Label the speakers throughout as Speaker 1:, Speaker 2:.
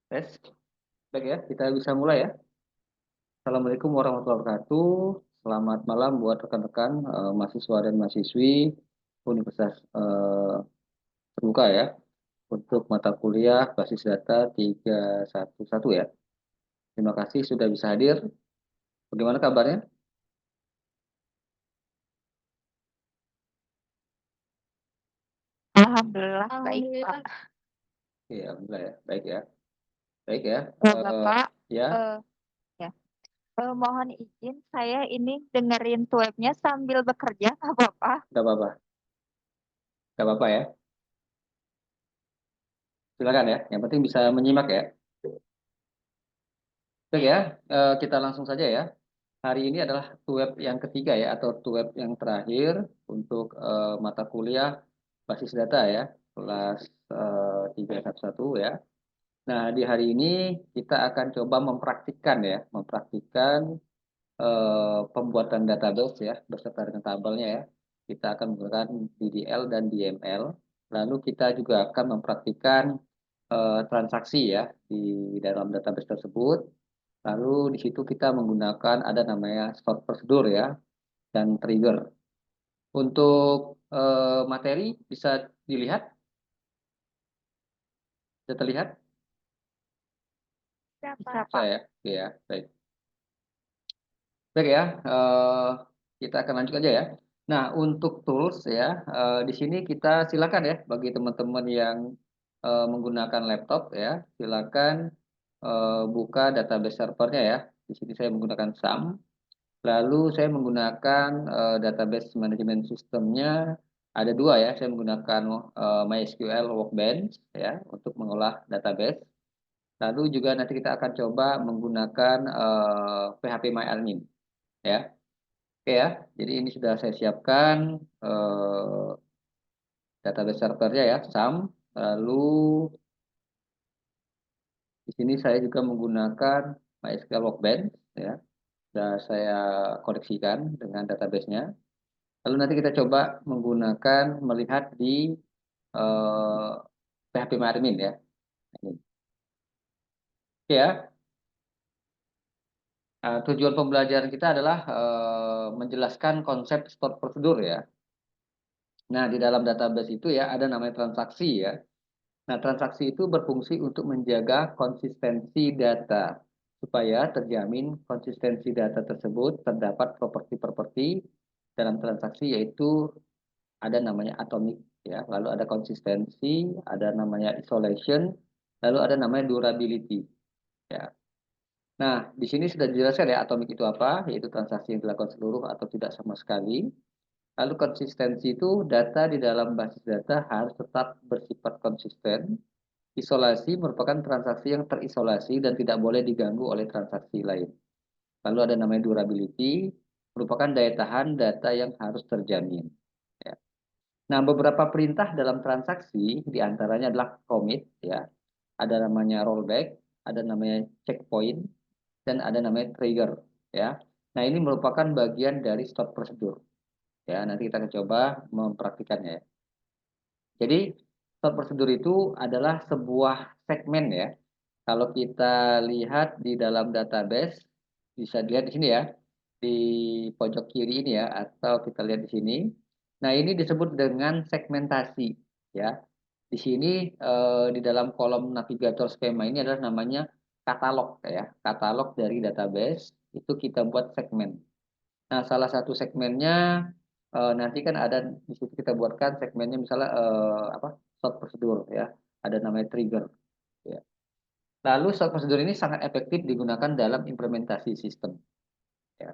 Speaker 1: Tes, baik ya, kita bisa mulai ya. Assalamualaikum warahmatullahi wabarakatuh. Selamat malam buat rekan-rekan mahasiswa dan mahasiswi Universitas Terbuka ya, untuk mata kuliah basis data 311 ya. Terima kasih sudah bisa hadir. Bagaimana kabarnya?
Speaker 2: Alhamdulillah baik Pak.
Speaker 1: Iya, alhamdulillah ya, baik ya. Baik ya.
Speaker 2: Bapak,
Speaker 1: Ya,
Speaker 2: eh, ya, mohon izin saya ini dengerin webnya sambil bekerja, Pak Bapak.
Speaker 1: nggak apa-apa. Nggak apa-apa ya. Silakan ya. Yang penting bisa menyimak ya. Baik ya, kita langsung saja ya. Hari ini adalah web yang ketiga ya, atau web yang terakhir untuk mata kuliah basis data ya, kelas 311 ya. Nah, di hari ini kita akan coba mempraktikkan ya, mempraktikkan pembuatan database ya, beserta dengan tabelnya ya. Kita akan menggunakan DDL dan DML. Lalu kita juga akan mempraktikkan transaksi ya di dalam database tersebut. Lalu di situ kita menggunakan ada namanya stored procedure ya dan trigger. Untuk materi bisa dilihat, bisa terlihat
Speaker 2: Bisa Pak.
Speaker 1: saya. Oke ya, baik. Baik ya, kita akan lanjut aja ya. Nah, untuk tools ya, di sini kita silakan ya bagi teman-teman yang menggunakan laptop ya, silakan buka database servernya ya. Di sini saya menggunakan SAM. Lalu saya menggunakan database management sistemnya ada dua ya. Saya menggunakan MySQL Workbench ya untuk mengolah database. Lalu juga nanti kita akan coba menggunakan PHP MyAdmin ya. Oke ya. Jadi ini sudah saya siapkan database servernya ya, SAM. Lalu di sini saya juga menggunakan MySQL Workbench ya. Sudah saya koneksikan dengan databasenya. Lalu nanti kita coba menggunakan melihat di eh, PHP Marmin ya. Ini. Oke ya, tujuan pembelajaran kita adalah menjelaskan konsep stored procedure ya. Nah, di dalam database itu ya ada namanya transaksi ya. Nah, transaksi itu berfungsi untuk menjaga konsistensi data supaya terjamin konsistensi data tersebut terdapat properti-properti dalam transaksi yaitu ada namanya atomic ya, lalu ada konsistensi, ada namanya isolation, lalu ada namanya durability ya. Nah, di sini sudah dijelaskan ya atomic itu apa, yaitu transaksi yang dilakukan seluruh atau tidak sama sekali. Lalu konsistensi itu data di dalam basis data harus tetap bersifat konsisten. Isolasi merupakan transaksi yang terisolasi dan tidak boleh diganggu oleh transaksi lain. Lalu ada namanya durability, merupakan daya tahan data yang harus terjamin. Ya. Nah, beberapa perintah dalam transaksi diantaranya adalah commit, ya, ada namanya rollback, ada namanya checkpoint, dan ada namanya trigger, ya. Nah, ini merupakan bagian dari stop prosedur, ya. Nanti kita akan coba mempraktikannya, ya. Jadi, stop prosedur itu adalah sebuah segmen, ya. Kalau kita lihat di dalam database, bisa dilihat di sini ya, di pojok kiri ini ya, atau kita lihat di sini. Nah, ini disebut dengan segmentasi, ya. Di sini di dalam kolom navigator skema ini adalah namanya katalog ya, katalog dari database itu kita buat segmen. Nah, salah satu segmennya nanti kan ada di situ kita buatkan segmennya misalnya apa? Short prosedur ya, ada namanya trigger. Ya. Lalu stored prosedur ini sangat efektif digunakan dalam implementasi sistem. Ya.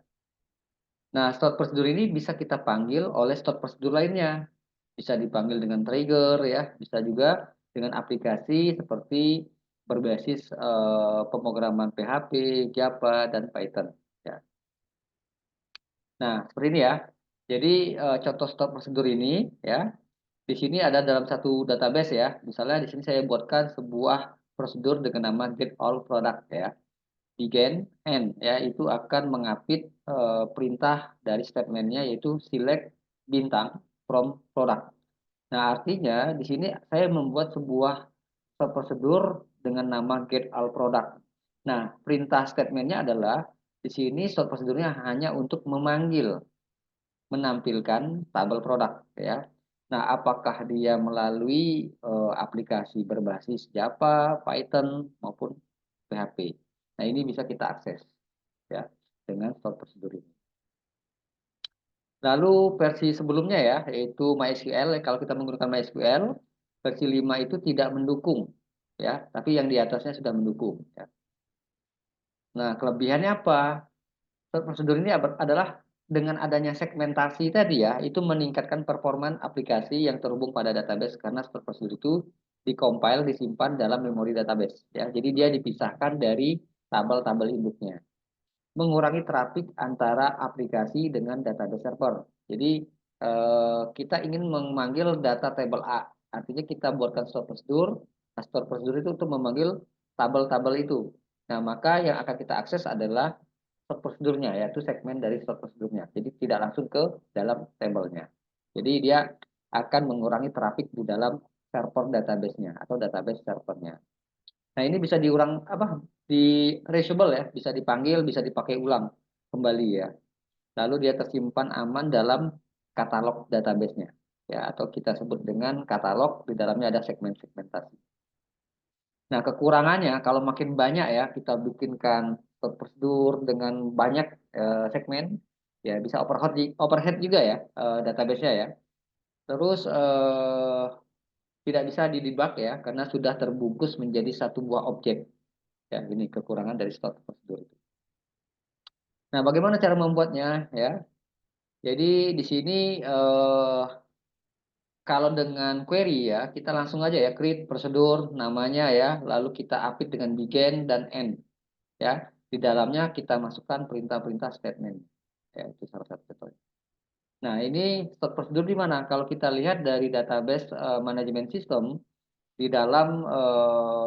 Speaker 1: Nah, stored prosedur ini bisa kita panggil oleh stored prosedur lainnya. Bisa dipanggil dengan trigger ya, bisa juga dengan aplikasi seperti berbasis pemrograman PHP, Java, dan Python. Ya. Nah, seperti ini ya. Jadi contoh stored prosedur ini ya, di sini ada dalam satu database ya. Misalnya di sini saya buatkan sebuah prosedur dengan nama get all product ya. Begin end ya, itu akan mengapit perintah dari statementnya yaitu select bintang from product. Nah, artinya di sini saya membuat sebuah prosedur dengan nama get all product. Nah, perintah statementnya adalah di sini short prosedurnya hanya untuk memanggil, menampilkan tabel produk ya. Nah, apakah dia melalui aplikasi berbasis Java, Python maupun PHP. Nah, ini bisa kita akses ya dengan short prosedur ini. Lalu versi sebelumnya ya, yaitu MySQL. Kalau kita menggunakan MySQL, versi 5 itu tidak mendukung ya, tapi yang di atasnya sudah mendukung ya. Nah, kelebihannya apa? Prosedur ini adalah dengan adanya segmentasi tadi ya, itu meningkatkan performa aplikasi yang terhubung pada database karena prosedur itu dikompil, disimpan dalam memori database ya. Jadi dia dipisahkan dari tabel-tabel induknya. Mengurangi traffic antara aplikasi dengan database server. Jadi kita ingin memanggil data table A, artinya kita buatkan store prosedur. Nah, store prosedur itu untuk memanggil tabel-tabel itu. Nah, maka yang akan kita akses adalah store prosedurnya, yaitu segmen dari store prosedurnya. Jadi tidak langsung ke dalam tabelnya. Jadi dia akan mengurangi traffic di dalam server database-nya atau database servernya. Nah, ini bisa diulang apa? Di reachable ya, bisa dipanggil, bisa dipakai ulang kembali ya. Lalu dia tersimpan aman dalam katalog database-nya ya, atau kita sebut dengan katalog, di dalamnya ada segmen-segmentasi. Nah, kekurangannya kalau makin banyak ya kita bikinkan prosedur dengan banyak segmen ya, bisa overhead juga ya database-nya ya. Terus tidak bisa didebug ya karena sudah terbungkus menjadi satu buah objek. Ya, ini kekurangan dari stored prosedur itu. Nah, bagaimana cara membuatnya ya? Jadi di sini kalau dengan query ya, kita langsung aja ya create prosedur namanya ya, lalu kita update dengan begin dan end ya. Di dalamnya kita masukkan perintah-perintah statement. Ya, itu salah satu contohnya. Nah, ini stored prosedur di mana? Kalau kita lihat dari database manajemen sistem, di dalam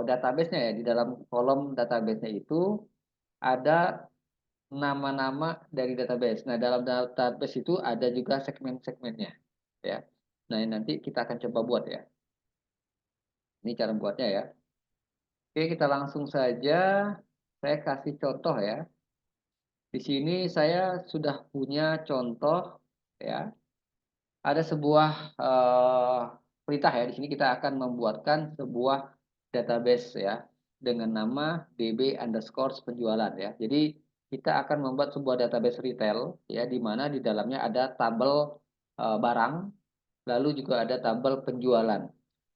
Speaker 1: database-nya ya, di dalam kolom database-nya itu ada nama-nama dari database. Nah, dalam database itu ada juga segmen-segmennya, ya. Nah, ini nanti kita akan coba buat ya. Ini cara buatnya ya. Oke, kita langsung saja. Saya kasih contoh ya. Di sini saya sudah punya contoh ya. Ada sebuah perintah ya. Di sini kita akan membuatkan sebuah database ya dengan nama db underscore penjualan ya. Jadi kita akan membuat sebuah database retail ya, di mana di dalamnya ada tabel barang, lalu juga ada tabel penjualan.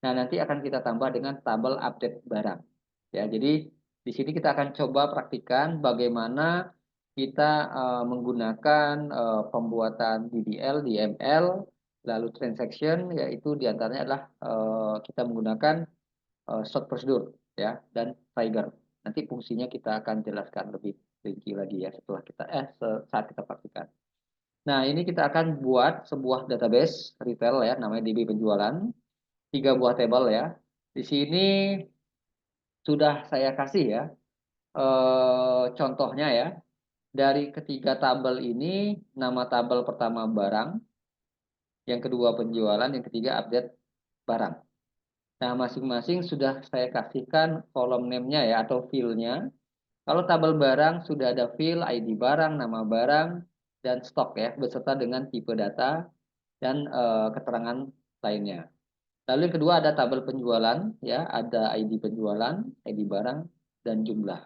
Speaker 1: Nah, nanti akan kita tambah dengan tabel update barang. Ya, jadi di sini kita akan coba praktikan bagaimana kita menggunakan pembuatan DDL, DML, lalu transaction, yaitu diantaranya adalah kita menggunakan short prosedur ya dan trigger. Nanti fungsinya kita akan jelaskan lebih rinci lagi ya setelah kita saat kita praktikkan. Nah, ini kita akan buat sebuah database retail ya, namanya DB penjualan, 3 buah tabel ya. Di sini sudah saya kasih ya contohnya ya. Dari ketiga tabel ini, nama tabel pertama barang, yang kedua penjualan, yang ketiga update barang. Nah, masing-masing sudah saya kasihkan kolom name-nya ya, atau field-nya. Kalau tabel barang sudah ada field, ID barang, nama barang, dan stok ya, beserta dengan tipe data dan keterangan lainnya. Lalu yang kedua ada tabel penjualan, ya, ada ID penjualan, ID barang, dan jumlah.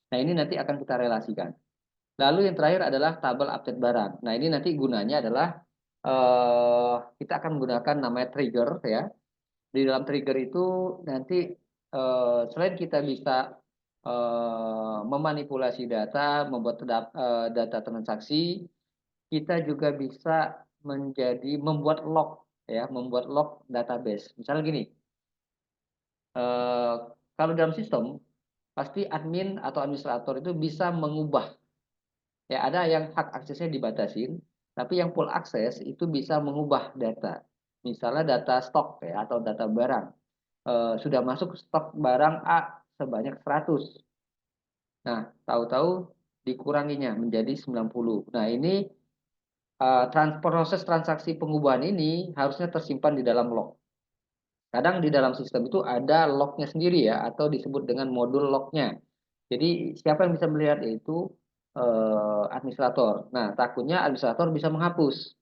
Speaker 1: Nah, ini nanti akan kita relasikan. Lalu yang terakhir adalah tabel update barang. Nah, ini nanti gunanya adalah kita akan menggunakan namanya trigger ya. Di dalam trigger itu nanti selain kita bisa memanipulasi data, membuat data transaksi, kita juga bisa membuat log ya, membuat log database. Misalnya gini, kalau dalam sistem pasti admin atau administrator itu bisa mengubah ya, ada yang hak aksesnya dibatasin, tapi yang full akses itu bisa mengubah data. Misalnya data stok ya atau data barang. Sudah masuk stok barang A sebanyak 100. Nah, tahu-tahu dikuranginya menjadi 90. Nah, ini proses transaksi pengubahan ini harusnya tersimpan di dalam log. Kadang di dalam sistem itu ada lognya sendiri ya, atau disebut dengan modul lognya. Jadi siapa yang bisa melihat yaitu administrator. Nah, takutnya administrator bisa menghapus.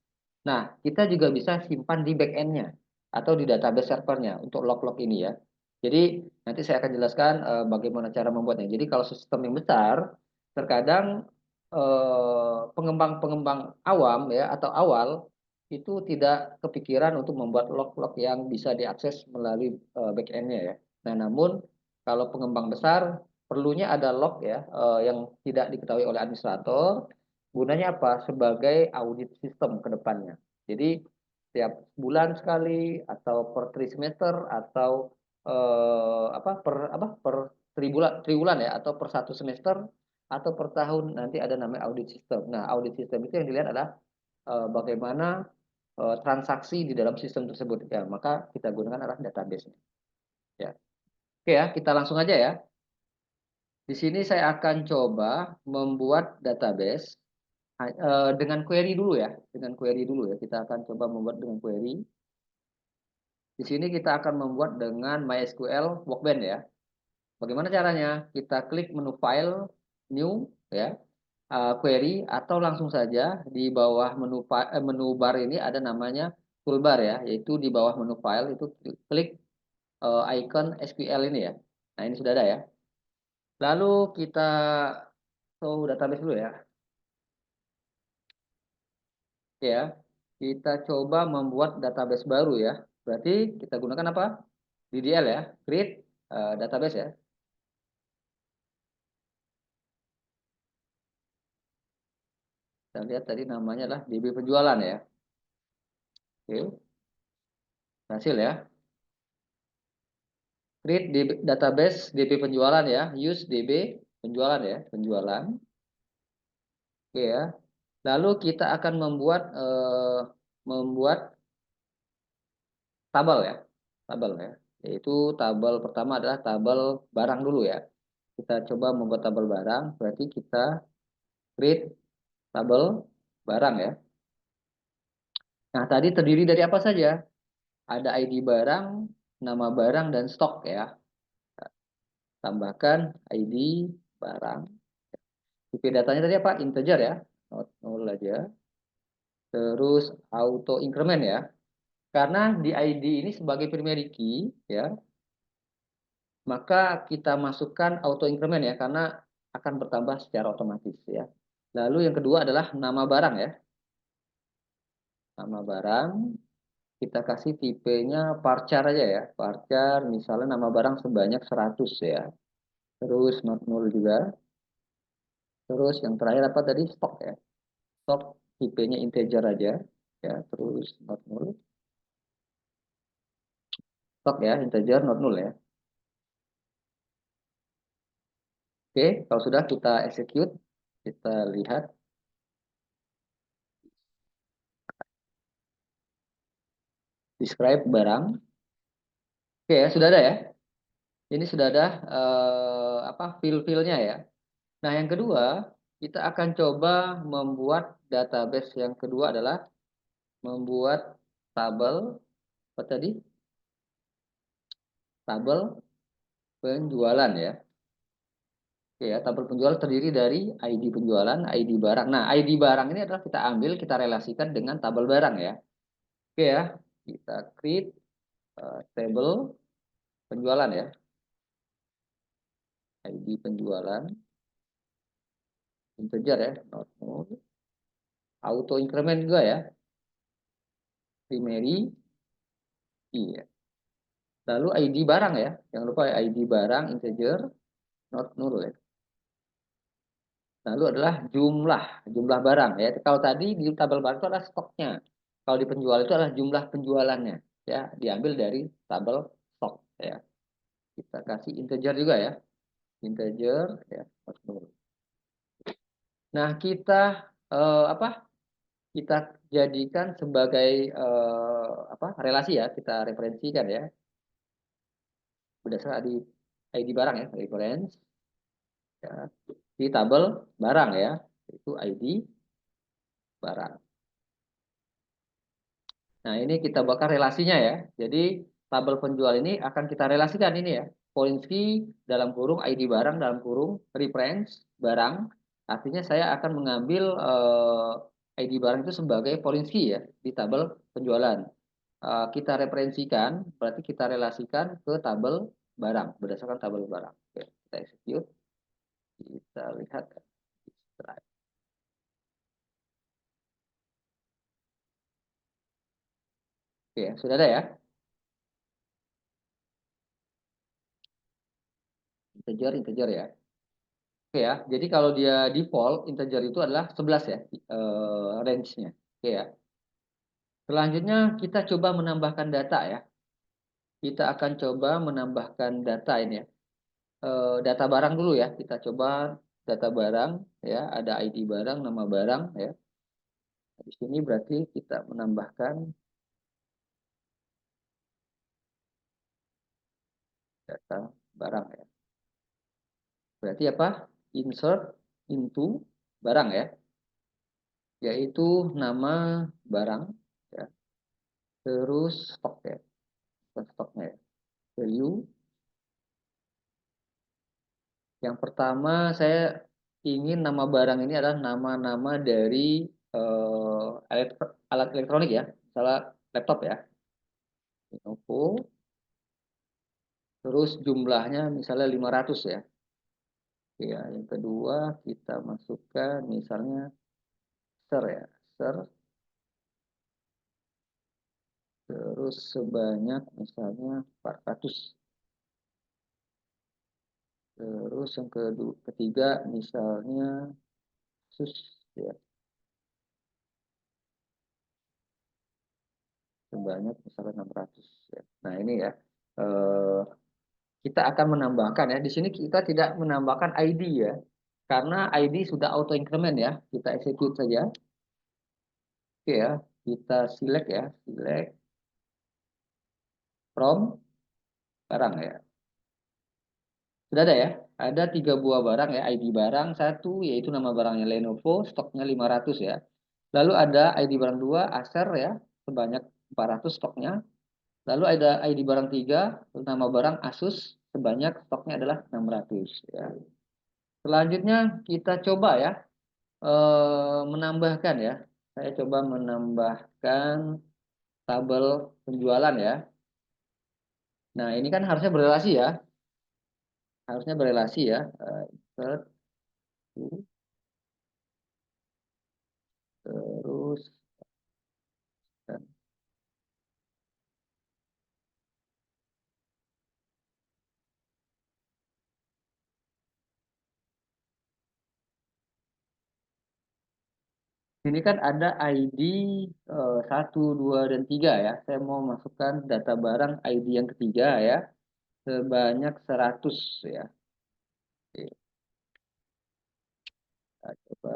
Speaker 1: Nah, kita juga bisa simpan di backend-nya atau di database servernya untuk log-log ini ya. Jadi nanti saya akan jelaskan bagaimana cara membuatnya. Jadi kalau sistem yang besar, terkadang pengembang-pengembang awam ya atau awal itu tidak kepikiran untuk membuat log-log yang bisa diakses melalui backend-nya ya. Nah, namun kalau pengembang besar perlunya ada log ya yang tidak diketahui oleh administrator. Gunanya apa? Sebagai audit sistem ke depannya. Jadi setiap bulan sekali atau per trimester atau per triwulan ya atau per satu semester atau per tahun nanti ada namanya audit sistem. Nah, audit sistem itu yang dilihat adalah bagaimana transaksi di dalam sistem tersebut ya, maka kita gunakan adalah database-nya ya. Oke ya, kita langsung aja ya. Di sini saya akan coba membuat database dengan query dulu ya, dengan query dulu ya. Kita akan coba membuat dengan query. Di sini kita akan membuat dengan MySQL Workbench ya. Bagaimana caranya? Kita klik menu file, new ya, query, atau langsung saja di bawah menu bar ini ada namanya toolbar ya, yaitu di bawah menu file itu klik icon SQL ini ya. Nah, ini sudah ada ya. Lalu kita show database dulu ya. Ya, kita coba membuat database baru ya. Berarti kita gunakan apa? DDL ya, create database ya. Kita lihat tadi namanya adalah DB penjualan ya. Oke, berhasil ya. Create database DB penjualan ya, use DB penjualan ya, penjualan. Oke ya. Lalu kita akan membuat tabel ya, tabel ya. Yaitu tabel pertama adalah tabel barang dulu ya. Kita coba membuat tabel barang, berarti kita create tabel barang ya. Nah, tadi terdiri dari apa saja? Ada ID barang, nama barang, dan stok ya. Tambahkan ID barang. IP datanya tadi apa? Integer ya. Not nol aja. Terus auto increment ya. Karena di ID ini sebagai primary key ya, maka kita masukkan auto increment ya karena akan bertambah secara otomatis ya. Lalu yang kedua adalah nama barang ya. Nama barang kita kasih tipenya varchar aja ya. Varchar misalnya nama barang sebanyak 100 ya. Terus not null juga. Terus yang terakhir apa tadi? Stok ya. Stok tipenya integer aja ya. Terus not null. Stok ya, integer not null ya. Oke, kalau sudah kita execute, kita lihat describe barang. Oke ya, sudah ada ya. Ini sudah ada apa fill-fillnya ya. Nah, yang kedua, kita akan coba membuat database yang kedua adalah membuat tabel apa tadi? Tabel penjualan ya. Oke ya, tabel penjualan terdiri dari ID penjualan, ID barang. Nah, ID barang ini adalah kita ambil, kita relasikan dengan tabel barang ya. Oke ya, kita create table penjualan ya. ID penjualan, integer ya, not null. Auto increment juga ya, primary, iya. Lalu ID barang ya, jangan lupa ya, ID barang integer, not nul ya. Lalu adalah jumlah barang ya. Kalau tadi di tabel barang itu adalah stoknya. Kalau di penjual itu adalah jumlah penjualannya ya, diambil dari tabel stok ya. Kita kasih integer juga ya. Integer ya. Nah, kita apa? Kita jadikan sebagai apa? Relasi ya, kita referensikan ya berdasarkan ID barang ya, reference ya, di tabel barang ya, itu ID barang. Nah, ini kita buatkan relasinya ya. Jadi, tabel penjual ini akan kita relasikan ini ya. Polinsky dalam kurung ID barang dalam kurung reference barang. Artinya saya akan mengambil ID barang itu sebagai Polinsky ya di tabel penjualan. Kita referensikan, berarti kita relasikan ke tabel barang berdasarkan tabel barang. Oke, kita execute, kita lihat. Oke, sudah ada ya. Integer ya. Oke ya, jadi kalau dia default integer itu adalah 11 ya, range-nya. Oke ya. Selanjutnya kita coba menambahkan data ya. Kita akan coba menambahkan data ini ya. Data barang dulu ya. Kita coba data barang ya, ada ID barang, nama barang ya. Di sini berarti kita menambahkan data barang ya. Berarti apa? Insert into barang ya, yaitu nama barang ya. Terus stok ya, stoknya ya. Value. Yang pertama saya ingin nama barang ini adalah nama-nama dari alat elektronik ya, misalnya laptop ya, Lenovo. Terus jumlahnya misalnya 500 ya. Ya, yang kedua kita masukkan misalnya ser ya, ser terus sebanyak misalnya 400. Terus yang ketiga misalnya sus ya, sebanyak misalnya 600 ya. Nah, ini ya. Eh, kita akan menambahkan ya. Di sini kita tidak menambahkan ID ya. Karena ID sudah auto increment ya. Kita execute saja. Oke ya. Kita select ya, select from barang ya. Sudah ada ya. Ada 3 buah barang ya, ID barang satu yaitu nama barangnya Lenovo, stoknya 500 ya. Lalu ada ID barang 2 Acer ya, sebanyak 400 stoknya. Lalu ada ID barang 3 nama barang Asus, sebanyak stoknya adalah 600 ya. Selanjutnya kita coba ya menambahkan ya. Saya coba menambahkan tabel penjualan ya. Nah, ini kan harusnya berelasi ya. Harusnya berelasi ya. Insert, terus ini kan ada ID 1, 2, dan 3 ya. Saya mau masukkan data barang ID yang ketiga ya. Sebanyak 100 ya. Oke, kita coba.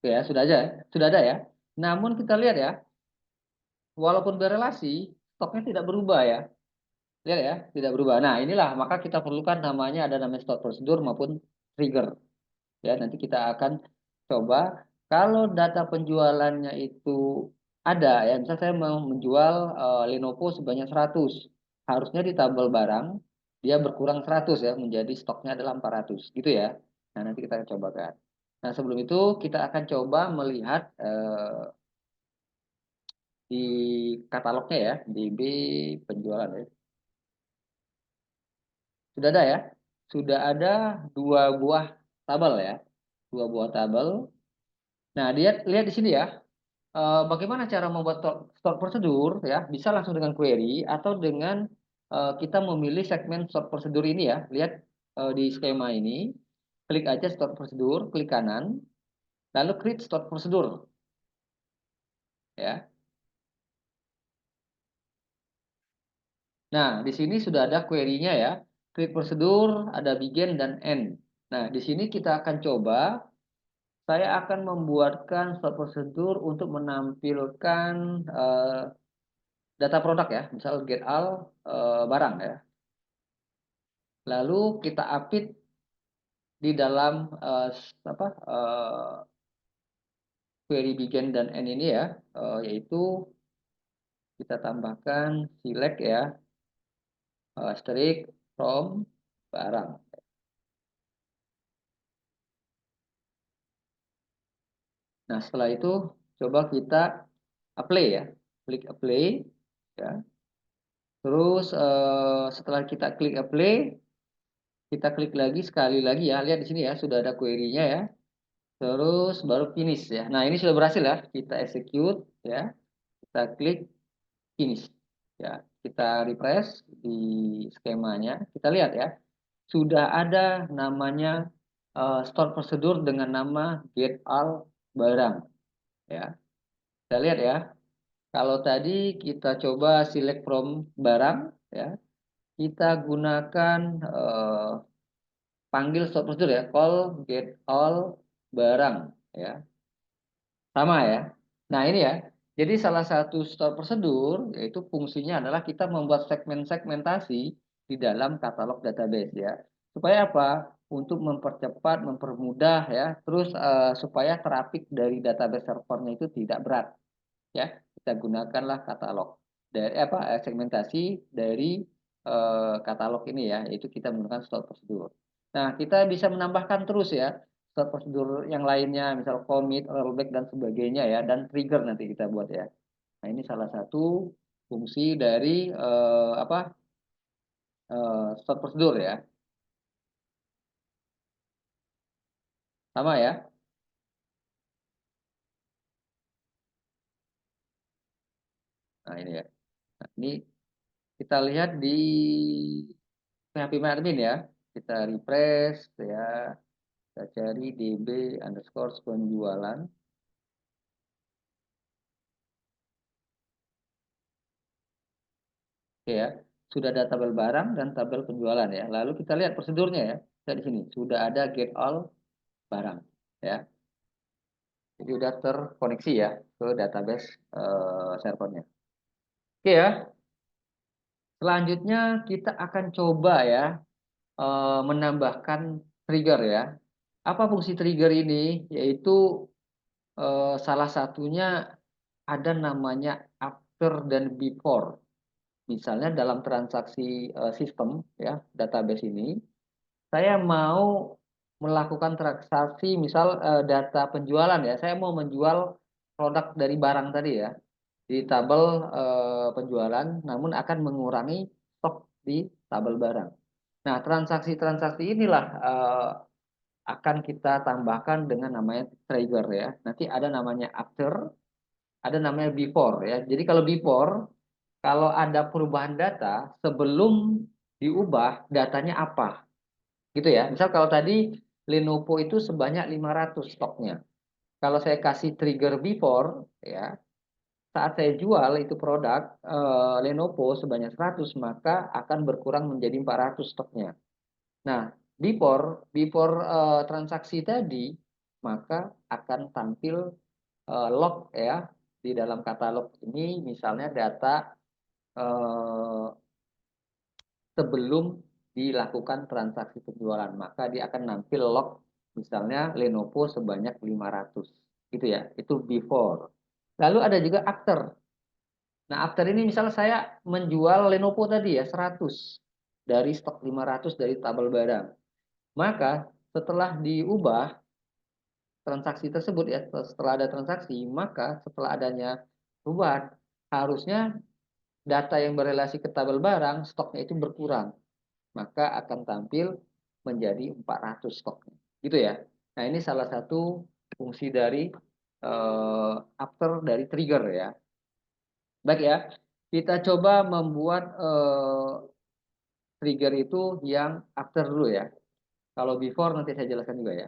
Speaker 1: Oke ya, sudah aja. Sudah ada ya. Namun kita lihat ya, walaupun berelasi, stoknya tidak berubah ya. Lihat ya, tidak berubah. Nah, inilah maka kita perlukan namanya ada namanya stored prosedur maupun trigger. Ya, nanti kita akan coba kalau data penjualannya itu ada ya, misal saya mau menjual Lenovo sebanyak 100. Harusnya di tabel barang dia berkurang 100 ya, menjadi stoknya adalah 400 gitu ya. Nah, nanti kita akan cobakan. Nah, sebelum itu kita akan coba melihat di katalognya ya, DB penjualan ya. Sudah ada ya? Sudah ada 2 buah tabel ya. 2 buah tabel. Nah, lihat lihat di sini ya. bagaimana cara membuat store prosedur ya? Bisa langsung dengan query atau dengan kita memilih segmen store prosedur ini ya. Lihat di skema ini, klik aja store prosedur, klik kanan, lalu create store prosedur ya. Nah, di sini sudah ada query-nya ya. Create prosedur, ada begin dan end. Nah, di sini kita akan coba. Saya akan membuatkan store prosedur untuk menampilkan data produk ya, misal get all barang ya. Lalu kita update di dalam apa query begin dan end ini ya, yaitu kita tambahkan select ya, asterisk from barang. Nah setelah itu coba kita apply ya, klik apply ya. Terus setelah kita klik apply, kita klik lagi sekali lagi ya, lihat di sini ya sudah ada query-nya ya. Terus baru finish ya. Nah ini sudah berhasil ya, kita execute ya, kita klik finish ya, kita refresh di skemanya, kita lihat ya sudah ada namanya store prosedur dengan nama get all barang ya. Kita lihat ya, kalau tadi kita coba select from barang ya, kita gunakan panggil store prosedur ya, call get all barang ya, sama ya. Nah ini ya, jadi salah satu store prosedur yaitu fungsinya adalah kita membuat segmentasi di dalam katalog database ya. Supaya apa? Untuk mempercepat, mempermudah ya, terus supaya traffic dari database servernya itu tidak berat ya. Kita gunakanlah katalog dari apa segmentasi dari katalog ini ya, yaitu kita menggunakan store prosedur. Nah, kita bisa menambahkan terus ya store prosedur yang lainnya, misal commit, rollback dan sebagainya ya, dan trigger nanti kita buat ya. Nah, ini salah satu fungsi dari apa store prosedur ya. Sama ya. Nah, ini ya. Nah, ini kita lihat di PHP admin ya. Kita refresh ya. Kita cari db underscore penjualan. Oke ya. Sudah ada tabel barang dan tabel penjualan ya. Lalu kita lihat prosedurnya ya. Kita di sini sudah ada get all barang ya. Jadi sudah terkoneksi ya ke database servernya. Oke ya. Selanjutnya kita akan coba ya menambahkan trigger ya. Apa fungsi trigger ini? Yaitu salah satunya ada namanya after dan before. Misalnya dalam transaksi sistem ya database ini, saya mau melakukan transaksi misal data penjualan ya, saya mau menjual produk dari barang tadi ya di tabel penjualan, namun akan mengurangi stok di tabel barang. Nah, transaksi-transaksi inilah akan kita tambahkan dengan namanya trigger ya. Nanti ada namanya after, ada namanya before ya. Jadi kalau before, kalau ada perubahan data sebelum diubah datanya apa gitu ya. Misal kalau tadi Lenovo itu sebanyak 500 stoknya. Kalau saya kasih trigger before ya, saat saya jual itu produk Lenovo sebanyak 100 maka akan berkurang menjadi 400 stoknya. Nah, before transaksi tadi maka akan tampil log ya di dalam katalog ini misalnya data eh, sebelum dilakukan transaksi penjualan, maka dia akan nampil log misalnya Lenovo sebanyak 500 gitu ya. Itu before. Lalu ada juga after. Nah, after ini misalnya saya menjual Lenovo tadi ya 100 dari stok 500 dari tabel barang. Maka setelah diubah transaksi tersebut ya, setelah ada transaksi, maka setelah adanya perubahan harusnya data yang berrelasi ke tabel barang stoknya itu berkurang, maka akan tampil menjadi 400 stoknya. Gitu ya. Nah, ini salah satu fungsi dari after dari trigger ya. Baik ya, kita coba membuat trigger itu yang after dulu ya. Kalau before nanti saya jelaskan juga ya.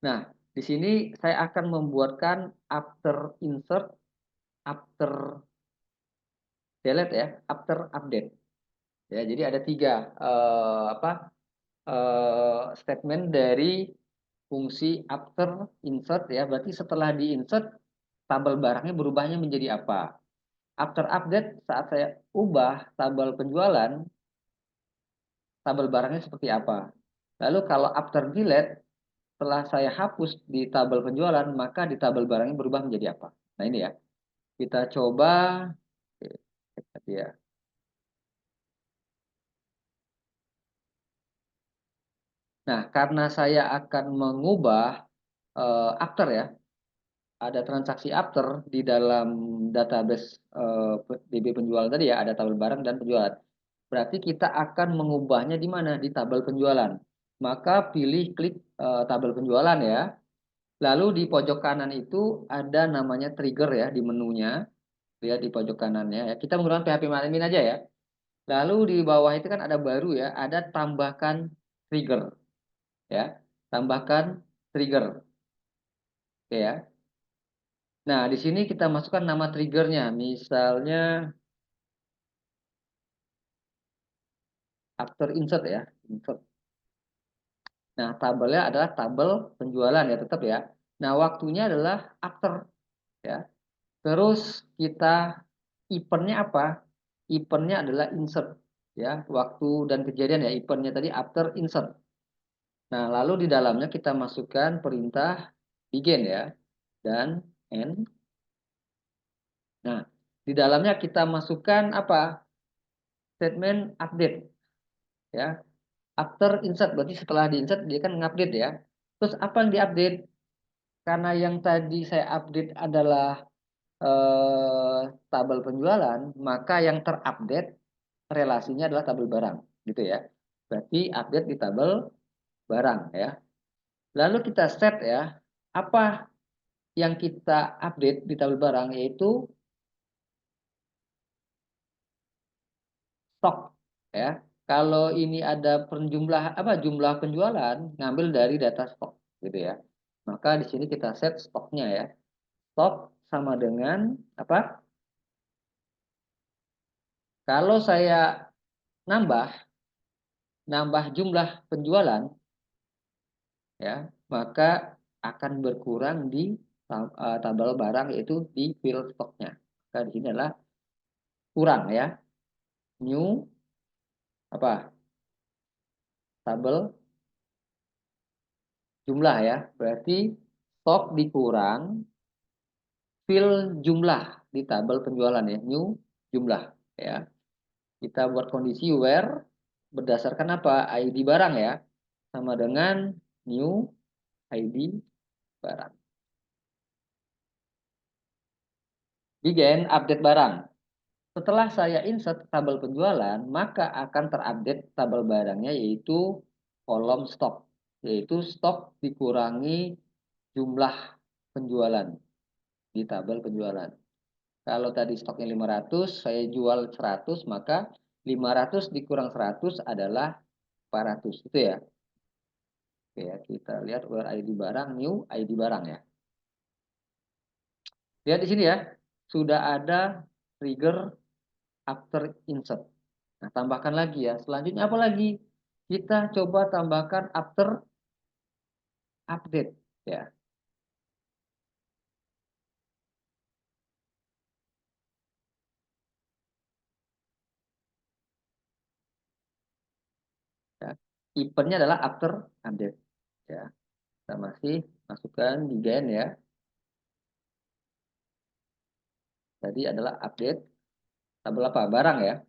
Speaker 1: Nah, di sini saya akan membuatkan after insert, after delete ya, after update. Ya, jadi ada tiga statement dari fungsi after insert ya. Berarti setelah di insert tabel barangnya berubahnya menjadi apa? After update saat saya ubah tabel penjualan, tabel barangnya seperti apa? Lalu kalau after delete setelah saya hapus di tabel penjualan, maka di tabel barangnya berubah menjadi apa? Nah ini ya, kita coba. Oke, ya. Nah, karena saya akan mengubah after ya, ada transaksi after di dalam database DB penjualan tadi ya, ada tabel barang dan penjualan. Berarti kita akan mengubahnya di mana? Di tabel penjualan. Maka pilih klik tabel penjualan ya. Lalu di pojok kanan itu ada namanya trigger ya di menunya. Lihat di pojok kanannya ya. Kita menggunakan PHP Admin aja ya. Lalu di bawah itu kan ada baru ya, ada tambahkan trigger ya. Tambahkan trigger. Oke ya. Nah, di sini kita masukkan nama triggernya. Misalnya after insert ya. Insert. Nah, tabelnya adalah tabel penjualan ya tetap ya. Nah, waktunya adalah after ya. Terus kita eventnya apa? Eventnya adalah insert ya. Waktu dan kejadian ya. Eventnya tadi after insert. Nah, lalu di dalamnya kita masukkan perintah begin ya dan end. Nah, di dalamnya kita masukkan apa? Statement update ya. After insert berarti setelah di insert dia kan ngupdate ya. Terus apa yang diupdate? Karena yang tadi saya update adalah tabel penjualan, maka yang terupdate relasinya adalah tabel barang, gitu ya. Berarti update di tabel barang ya. Lalu kita set ya, apa yang kita update di tabel barang yaitu stok ya. Kalau ini ada penjumlah apa jumlah penjualan ngambil dari data stok gitu ya. Maka di sini kita set stoknya ya. Stok sama dengan apa? Kalau saya nambah nambah jumlah penjualan ya, maka akan berkurang di tabel barang yaitu di field stoknya. Maka di sini adalah kurang ya. New apa? Tabel jumlah ya. Berarti stok dikurang fill jumlah di tabel penjualan ya. New jumlah ya. Kita buat kondisi where berdasarkan apa? ID barang ya. Sama dengan new ID barang. Begin update barang. Setelah saya insert tabel penjualan, maka akan terupdate tabel barangnya yaitu kolom stok. Yaitu stok dikurangi jumlah penjualan di tabel penjualan. Kalau tadi stoknya 500, saya jual 100, maka 500 dikurang 100 adalah 400. Itu ya. Oke ya, kita lihat where ID barang, new ID barang ya. Lihat di sini ya, sudah ada trigger after insert. Nah, tambahkan lagi ya. Selanjutnya apa lagi? Kita coba tambahkan after update ya. Ya. Eventnya adalah after update ya. Kita masih masukkan di gen ya. Tadi adalah update tabel apa? Barang ya.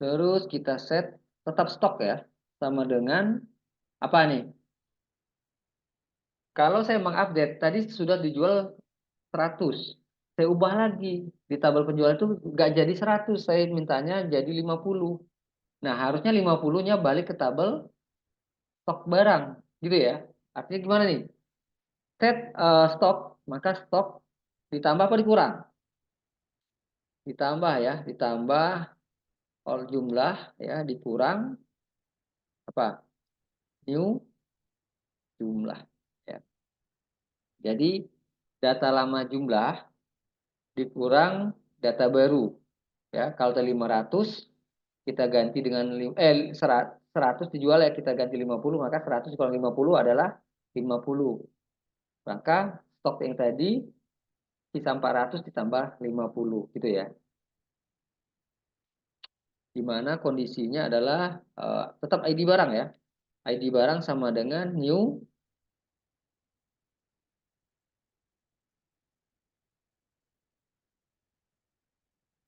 Speaker 1: Terus kita set tetap stok ya. Sama dengan apa nih? Kalau saya mengupdate tadi sudah dijual 100. Saya ubah lagi di tabel penjualan itu nggak jadi 100, saya mintanya jadi 50. Nah, harusnya 50-nya balik ke tabel stok barang, gitu ya. Artinya gimana nih? Set stok, maka stok ditambah apa dikurang? Ditambah ya, ditambah all jumlah ya, dikurang apa? New jumlah ya. Jadi data lama jumlah dikurang data baru ya. Kalau tadi 500 kita ganti dengan 100 dijual ya, kita ganti 50, maka 100 kurang 50 adalah 50. Maka stok yang tadi sisa 400 ditambah 50 gitu ya. Di mana kondisinya adalah tetap ID barang ya. ID barang sama dengan new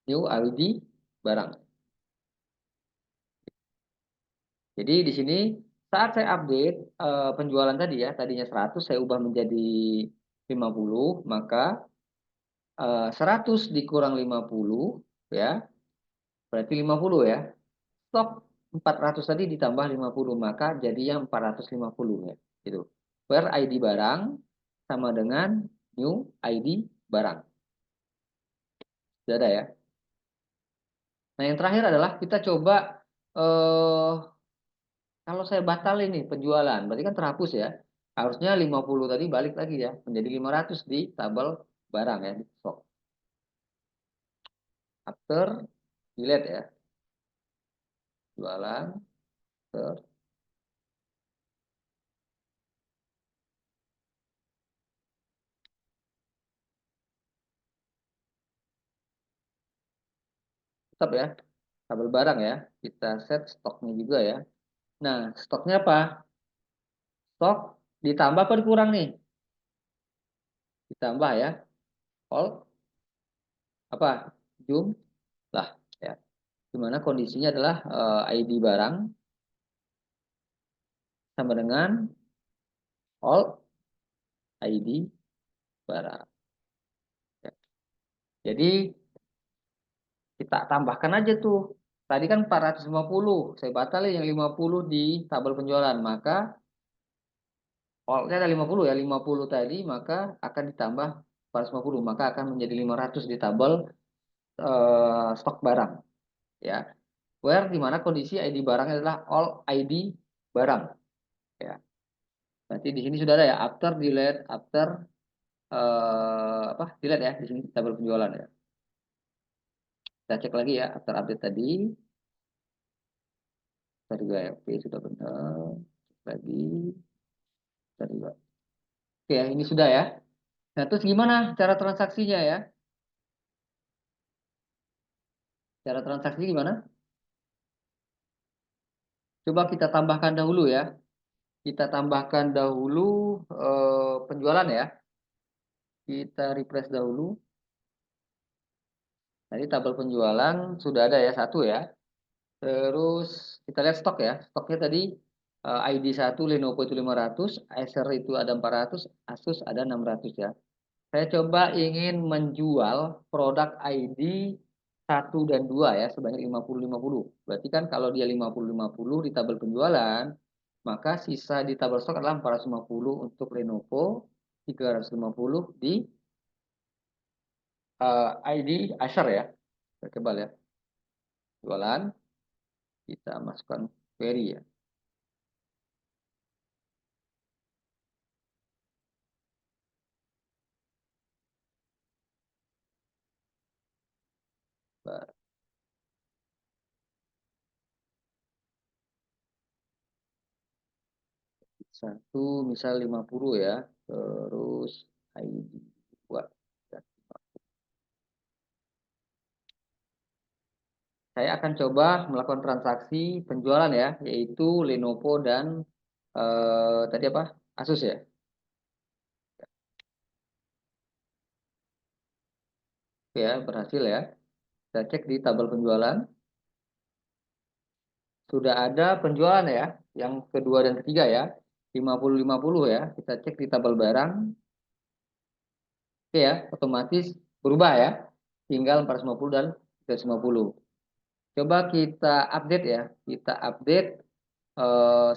Speaker 1: ID barang. Jadi di sini saat saya update penjualan tadi ya, tadinya 100 saya ubah menjadi 50, maka 100 dikurang 50 ya, berarti 50 ya. Stok 400 tadi ditambah 50, maka jadinya 450 ya. Gitu. Where ID barang sama dengan new ID barang. Sudah ada ya. Nah, yang terakhir adalah kita coba eh kalau saya batal ini penjualan, berarti kan terhapus ya. Harusnya 50 tadi balik lagi ya, menjadi 500 di tabel barang ya, di stok. After delete ya, jualan, after, tetap ya, tabel barang ya. Kita set stoknya juga ya. Nah, stoknya apa? Stok ditambah apa dikurang nih? Ditambah ya. All apa? Jumlah ya. Dimana kondisinya adalah ID barang sama dengan all ID barang. Ya. Jadi kita tambahkan aja tuh. Tadi kan 450, saya batalin yang 50 di tabel penjualan, maka all-nya ada 50 ya, 50 tadi maka akan ditambah 450, maka akan menjadi 500 di tabel stok barang ya. Where di mana kondisi ID barangnya adalah all ID barang ya. Berarti di sini sudah ada ya, after delete, after apa? Delete ya di sini tabel penjualan ya. Kita cek lagi ya, after update tadi. Tadi juga ya, oke sudah benar. Cek lagi. Tadi juga. Oke, ini sudah ya. Nah, terus gimana cara transaksinya ya? Cara transaksi gimana? Coba kita tambahkan dahulu ya. Kita tambahkan dahulu penjualan ya. Kita refresh dahulu. Tadi tabel penjualan sudah ada ya, satu ya. Terus kita lihat stok ya. Stoknya tadi ID 1 Lenovo itu 500, Acer itu ada 400, Asus ada 600 ya. Saya coba ingin menjual produk ID 1 dan 2 ya, sebanyak 50-50. Berarti kan kalau dia 50-50 di tabel penjualan, maka sisa di tabel stok adalah 450 untuk Lenovo, 350 di ID Acer ya. Saya kebal ya. Jualan, kita masukkan query ya. Satu misal 50 ya, terus ID 2. Saya akan coba melakukan transaksi penjualan ya, yaitu Lenovo dan tadi apa? Asus ya. Oke ya, berhasil ya. Kita cek di tabel penjualan. Sudah ada penjualan ya, yang kedua dan ketiga ya. 50-50 ya. Kita cek di tabel barang. Oke ya, otomatis berubah ya. Tinggal 450 dan 350. Coba kita update ya. Kita update.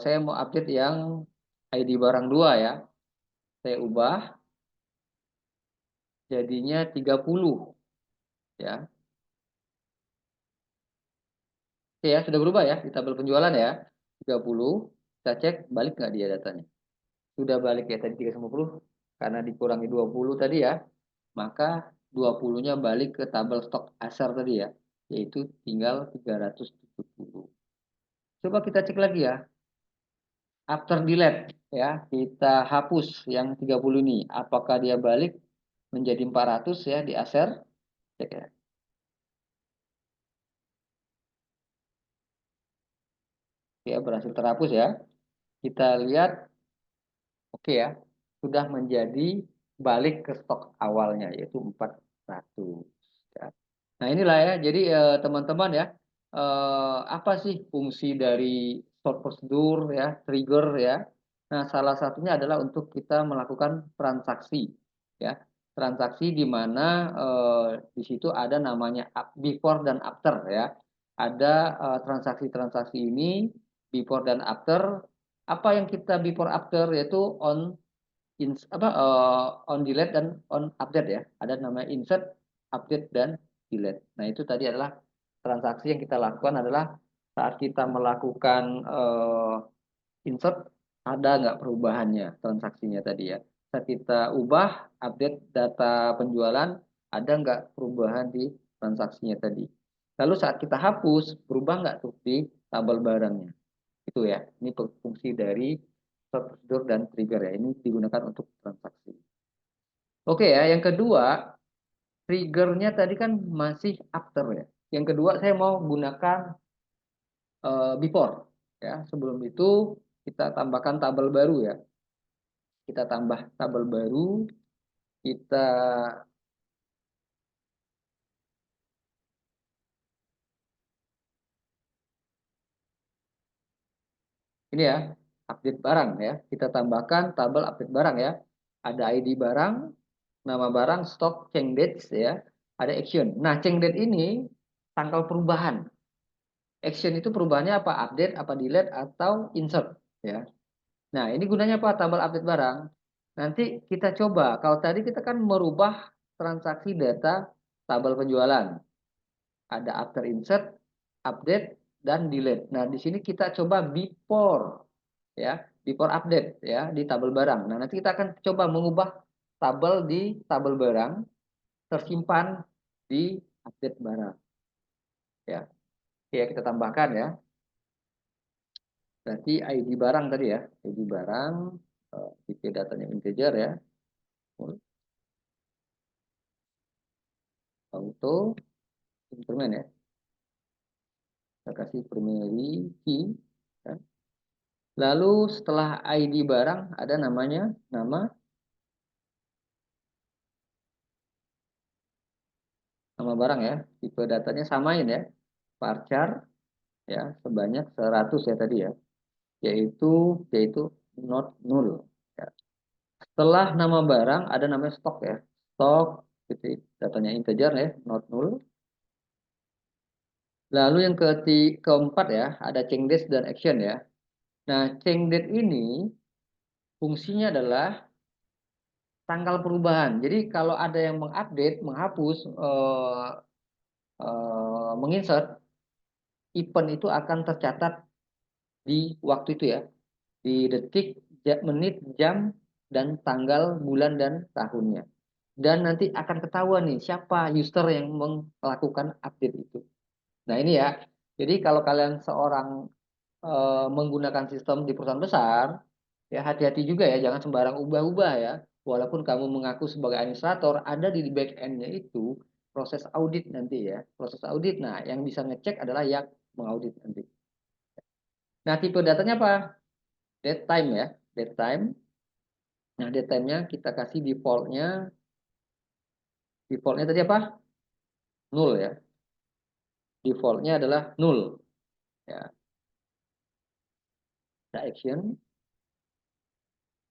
Speaker 1: Saya mau update yang ID barang 2 ya. Saya ubah jadinya 30 ya. Oke ya, sudah berubah ya di tabel penjualan ya. 30. Kita cek balik nggak dia datanya. Sudah balik ya tadi 350 karena dikurangi 20 tadi ya. Maka 20-nya balik ke tabel stok asar tadi ya. Yaitu tinggal 370. Coba kita cek lagi ya. After delete ya, kita hapus yang 30 ini. Apakah dia balik menjadi 400 ya di aser? Cek ya. Ya, berhasil terhapus ya. Kita lihat, oke ya, sudah menjadi balik ke stok awalnya yaitu 400. Ya. Nah inilah ya, jadi teman-teman ya, apa sih fungsi dari stored prosedur ya, trigger ya. Nah salah satunya adalah untuk kita melakukan transaksi ya, transaksi di mana di situ ada namanya before dan after ya. Ada transaksi-transaksi ini before dan after. Apa yang kita before after yaitu on delete dan on update ya. Ada namanya insert, update dan delete. Nah, itu tadi adalah transaksi yang kita lakukan adalah saat kita melakukan insert ada nggak perubahannya transaksinya tadi ya. Saat kita ubah update data penjualan ada nggak perubahan di transaksinya tadi. Lalu saat kita hapus berubah nggak tuh di tabel barangnya. Itu ya. Ini fungsi dari prosedur dan trigger ya. Ini digunakan untuk transaksi. Oke ya, yang kedua, triggernya tadi kan masih after ya. Yang kedua saya mau gunakan before ya. Sebelum itu kita tambahkan tabel baru ya. Kita tambah tabel baru, kita ini ya, update barang ya. Kita tambahkan tabel update barang ya. Ada ID barang, nama barang, stok, change dates ya. Ada action. Nah, change date ini tanggal perubahan. Action itu perubahannya apa? Update, apa delete, atau insert ya. Nah, ini gunanya apa? Tabel update barang. Nanti kita coba. Kalau tadi kita kan merubah transaksi data tabel penjualan. Ada after insert, update, dan delete. Nah, di sini kita coba before ya, before update ya di tabel barang. Nah, nanti kita akan coba mengubah tabel di tabel barang tersimpan di update barang ya. Oke, kita tambahkan ya. Berarti ID barang tadi ya, ID barang, tipe datanya integer ya, auto, instrumen ya, kita kasih primary key. Ya. Lalu setelah ID barang ada namanya, nama barang ya, tipe datanya samain ya, varchar ya sebanyak 100 ya tadi ya, yaitu yaitu not null. Ya. Setelah nama barang ada namanya stok ya, stok titik datanya integer ya, not null. Lalu yang keempat ya, ada change date dan action ya. Nah, change date ini fungsinya adalah tanggal perubahan. Jadi kalau ada yang mengupdate, menghapus, menginsert, event itu akan tercatat di waktu itu ya, di detik, menit, jam, dan tanggal, bulan, dan tahunnya. Dan nanti akan ketahuan nih siapa user yang melakukan update itu. Nah ini ya, jadi kalau kalian seorang menggunakan sistem di perusahaan besar, ya hati-hati juga ya, jangan sembarang ubah-ubah ya. Walaupun kamu mengaku sebagai administrator, ada di back end-nya itu proses audit nanti ya. Proses audit, nah yang bisa ngecek adalah yang mengaudit nanti. Nah tipe datanya apa? Date time ya, date time. Nah date time-nya kita kasih default-nya. Default-nya tadi apa? Null ya. Default-nya adalah null. Ya, ada action.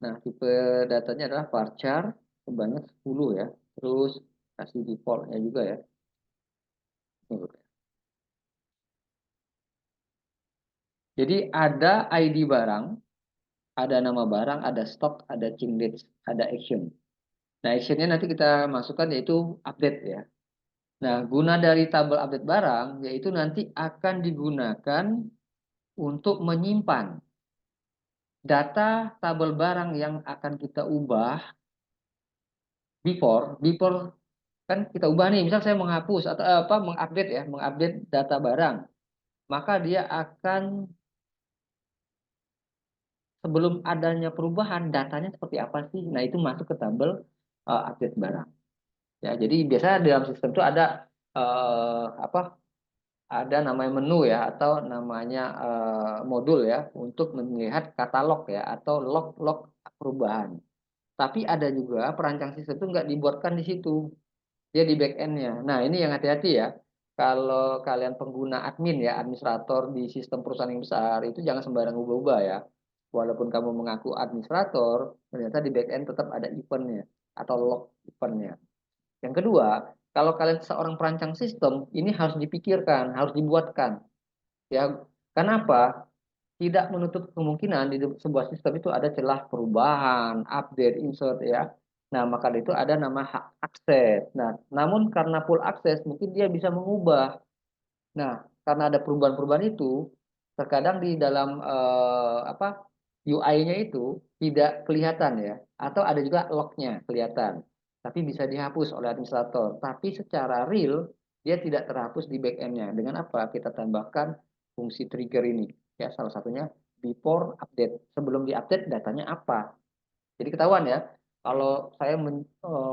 Speaker 1: Nah, tipe datanya adalah varchar sebanyak 10 ya. Terus kasih defaultnya juga ya. Jadi ada ID barang, ada nama barang, ada stok, ada change dates, ada action. Nah, actionnya nanti kita masukkan yaitu update ya. Nah, guna dari tabel update barang yaitu nanti akan digunakan untuk menyimpan data tabel barang yang akan kita ubah before kan kita ubah nih, misal saya menghapus atau mengupdate ya, mengupdate data barang, maka dia akan sebelum adanya perubahan datanya seperti apa sih? Nah, itu masuk ke tabel update barang. Ya, jadi biasanya dalam sistem itu ada apa? Ada namanya menu ya atau namanya modul ya untuk melihat katalog ya atau log-log perubahan. Tapi ada juga perancang sistem itu nggak dibuatkan di situ, dia di back end-nya. Nah, ini yang hati-hati ya. Kalau kalian pengguna admin ya, administrator di sistem perusahaan yang besar, itu jangan sembarang ubah-ubah ya. Walaupun kamu mengaku administrator, ternyata di back end tetap ada event-nya atau log event-nya. Yang kedua, kalau kalian seorang perancang sistem, ini harus dipikirkan, harus dibuatkan. Ya, kenapa? Tidak menutup kemungkinan di sebuah sistem itu ada celah perubahan, update, insert ya. Nah, maka itu ada nama hak akses. Nah, namun karena full akses mungkin dia bisa mengubah. Nah, karena ada perubahan-perubahan itu, terkadang di dalam UI-nya itu tidak kelihatan ya, atau ada juga log-nya kelihatan, tapi bisa dihapus oleh administrator. Tapi secara real dia tidak terhapus di back end-nya. Dengan apa? Kita tambahkan fungsi trigger ini. Ya, salah satunya before update. Sebelum diupdate datanya apa? Jadi ketahuan ya, kalau saya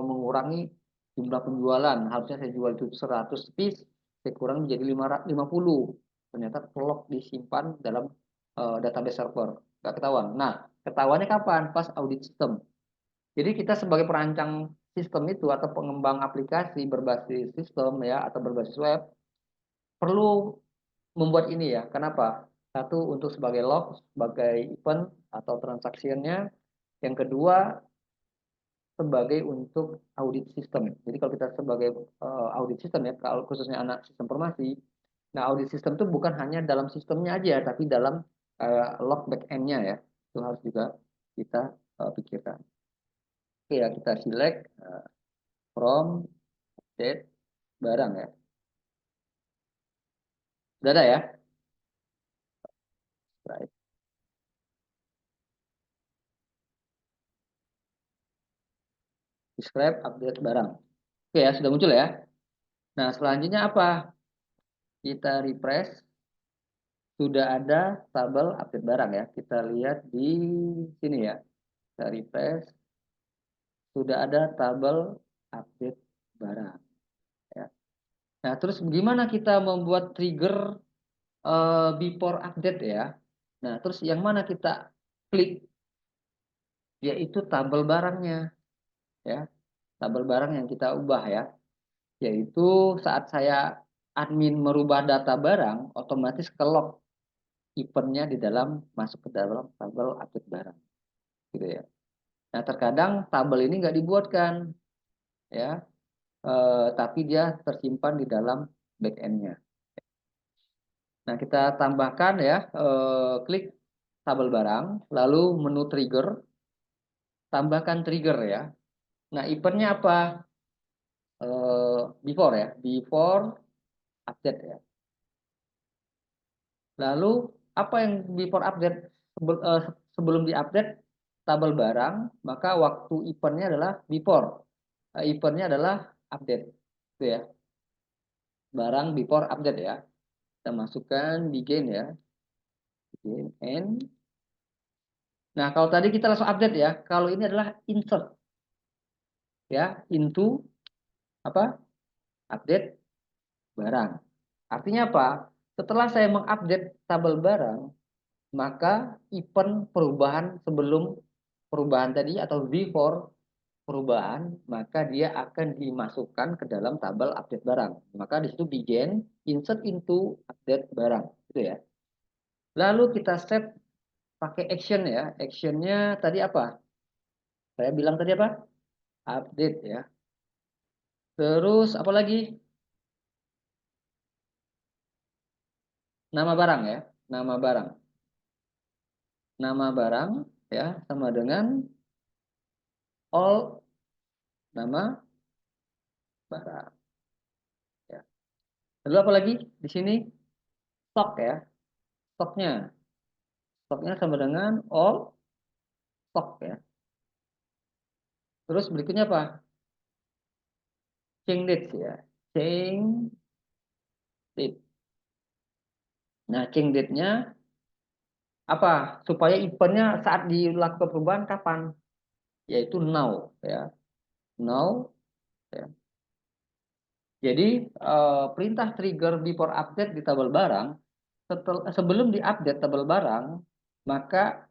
Speaker 1: mengurangi jumlah penjualan, harusnya saya jual itu 100 piece, saya kurang menjadi 50. Ternyata log disimpan dalam database server, nggak ketahuan. Nah, ketahuannya kapan? Pas audit sistem. Jadi kita sebagai perancang sistem itu atau pengembang aplikasi berbasis sistem ya atau berbasis web perlu membuat ini ya. Kenapa? Satu untuk sebagai log, sebagai event atau transaksinya. Yang kedua sebagai untuk audit sistem. Jadi kalau kita sebagai audit sistem ya, kalau khususnya anak sistem informasi, nah audit sistem itu bukan hanya dalam sistemnya aja, tapi dalam log back end-nya ya, itu harus juga kita pikirkan. Oke ya, kita select from date barang ya. Sudah ada ya? Right. Describe update barang. Oke ya, sudah muncul ya. Nah, selanjutnya apa? Kita refresh. Sudah ada tabel update barang ya. Kita lihat di sini ya. Kita refresh. Sudah ada tabel update barang ya. Nah, terus gimana kita membuat trigger before update ya? Nah, terus yang mana kita klik yaitu tabel barangnya ya. Tabel barang yang kita ubah ya. Yaitu saat saya admin merubah data barang, otomatis kelok eventnya di dalam masuk ke dalam tabel update barang gitu ya. Nah, terkadang tabel ini nggak dibuatkan ya, tapi dia tersimpan di dalam back end-nya. Nah, kita tambahkan ya, klik tabel barang, lalu menu trigger, tambahkan trigger ya. Nah, eventnya apa? Before ya, before update ya. Lalu apa yang before update? Sebelum diupdate tabel barang, maka waktu eventnya adalah before. Eventnya adalah update, itu ya. Barang before update ya. Kita masukkan begin ya, begin and. Nah, kalau tadi kita langsung update ya, kalau ini adalah insert ya, into apa? Update barang. Artinya apa? Setelah saya mengupdate tabel barang, maka event perubahan sebelum perubahan tadi atau before perubahan, maka dia akan dimasukkan ke dalam tabel update barang. Maka di situ begin, insert into update barang, gitu ya. Lalu kita set pakai action ya. Actionnya tadi apa? Saya bilang tadi apa? Update ya. Terus apa lagi? Nama barang ya. Nama barang. nama barang ya sama dengan all nama barang ya. Lalu apa lagi di sini? Stok ya. Stoknya. Stoknya sama dengan all stock ya. Terus berikutnya apa? Change date ya. Change date. Nah, change date-nya apa? Supaya eventnya saat dilakukan perubahan kapan? Yaitu now ya. Now ya. Jadi perintah trigger before update di tabel barang sebelum diupdate tabel barang, maka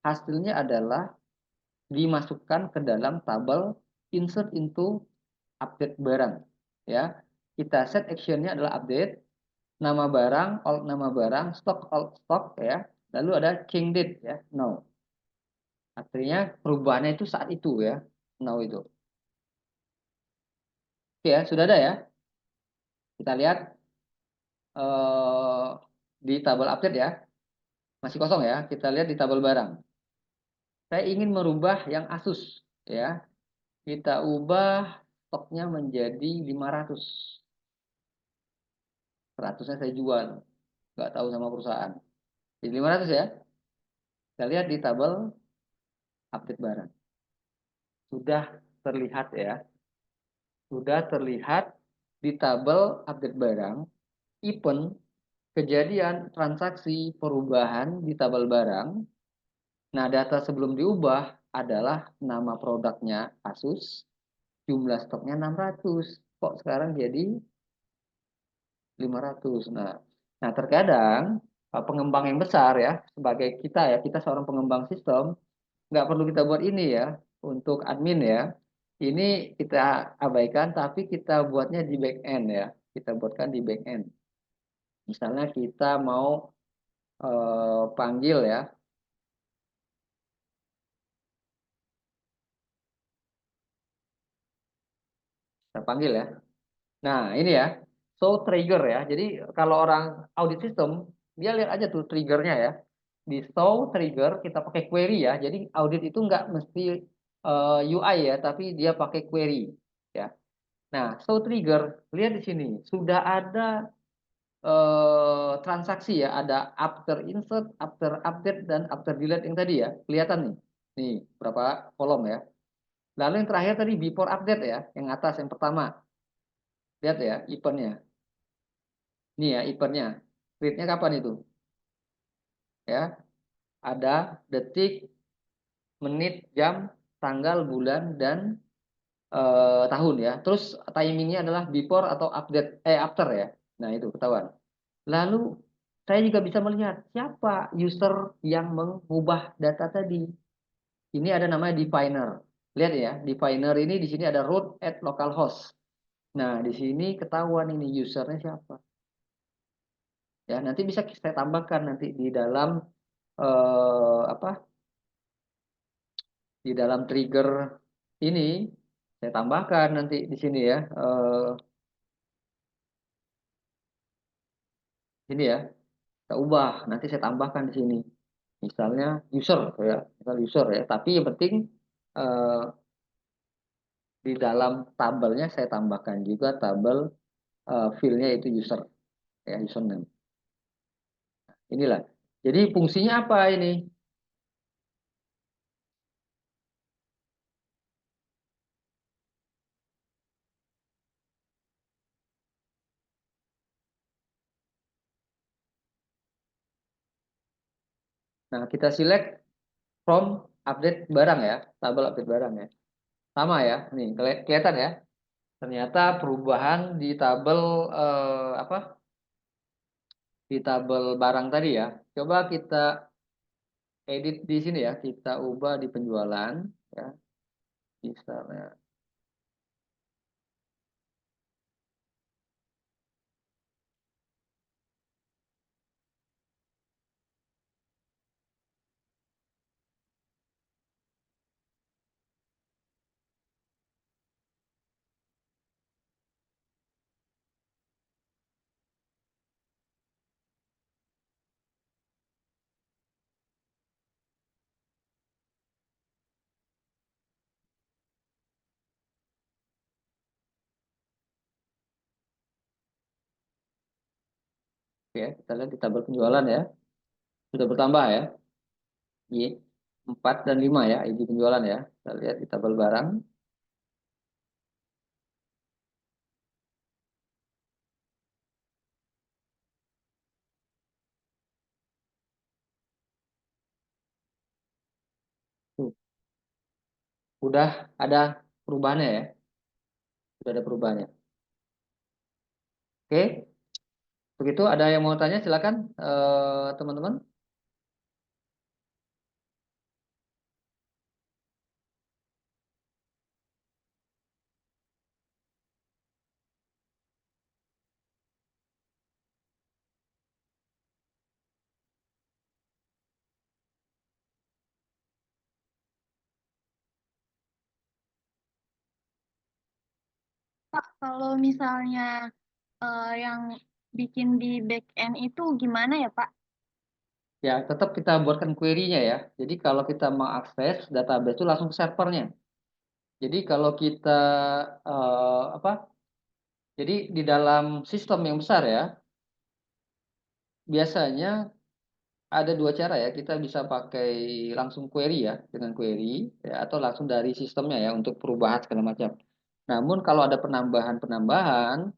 Speaker 1: hasilnya adalah dimasukkan ke dalam tabel insert into update barang ya. Kita set actionnya adalah update nama barang, alt nama barang, stock alt stock ya. Lalu ada change date ya, now. Artinya perubahannya itu saat itu ya, now itu. Oke ya, sudah ada ya. Kita lihat eh, di tabel update ya, masih kosong ya. Kita lihat di tabel barang. Saya ingin merubah yang Asus ya. Kita ubah stoknya menjadi 500. 100-nya saya jual. Nggak tahu sama perusahaan. Jadi 500 ya. Kita lihat di tabel update barang. Sudah terlihat ya. Sudah terlihat di tabel update barang, event, kejadian, transaksi, perubahan di tabel barang. Nah, data sebelum diubah adalah nama produknya Asus, jumlah stoknya 600. Kok sekarang jadi 500? Nah, terkadang pengembang yang besar ya, sebagai kita ya, kita seorang pengembang sistem, nggak perlu kita buat ini ya, untuk admin ya. Ini kita abaikan, tapi kita buatnya di back end ya. Kita buatkan di back end. Misalnya kita mau panggil ya, kita panggil ya. Nah, ini ya, show trigger ya. Jadi kalau orang audit system, dia lihat aja tuh triggernya ya. Di show trigger kita pakai query ya. Jadi audit itu nggak mesti UI ya, tapi dia pakai query ya. Nah, show trigger, lihat di sini sudah ada transaksi ya, ada after insert, after update dan after delete yang tadi ya. Kelihatan nih. Nih, berapa kolom ya. Lalu yang terakhir tadi before update ya, yang atas yang pertama. Lihat ya, eventnya. Ini ya eventnya. Create-nya kapan itu? Ya, ada detik, menit, jam, tanggal, bulan, dan tahun ya. Terus timingnya adalah before atau update, after ya. Nah itu ketahuan. Lalu saya juga bisa melihat siapa user yang mengubah data tadi. Ini ada namanya definer. Lihat ya, definer ini di sini ada root at localhost. Nah, di sini ketahuan ini usernya siapa. Ya, nanti bisa saya tambahkan nanti di dalam apa? Di dalam trigger ini saya tambahkan nanti di sini ya. Ini ya, kita ubah. Nanti saya tambahkan di sini. Misalnya user ya, misal user ya. Tapi yang penting eh, di dalam tabelnya saya tambahkan juga tabel fieldnya itu user ya, username. Inilah. Jadi fungsinya apa ini? Nah, kita select from update barang ya, tabel update barang ya. Sama ya, nih kelihatan ya. Ternyata perubahan di tabel apa? Di tabel barang tadi ya. Coba kita edit di sini ya, kita ubah di penjualan ya. Misalnya. Oke, kita lihat di tabel penjualan ya. Sudah bertambah ya. Iya, 4 dan 5 ya, ID penjualan ya. Kita lihat di tabel barang. Tuh, udah ada perubahannya ya. Sudah ada perubahannya. Oke, begitu ada yang mau tanya silakan teman-teman.
Speaker 2: Pak, kalau misalnya yang bikin di back end itu gimana ya, Pak?
Speaker 1: Ya, tetap kita buatkan query-nya ya. Jadi kalau kita mau akses database itu langsung ke servernya. Jadi kalau kita apa? Jadi di dalam sistem yang besar ya, biasanya ada dua cara ya. Kita bisa pakai langsung query ya, dengan query ya, atau langsung dari sistemnya ya untuk perubahan segala macam. Namun kalau ada penambahan-penambahan,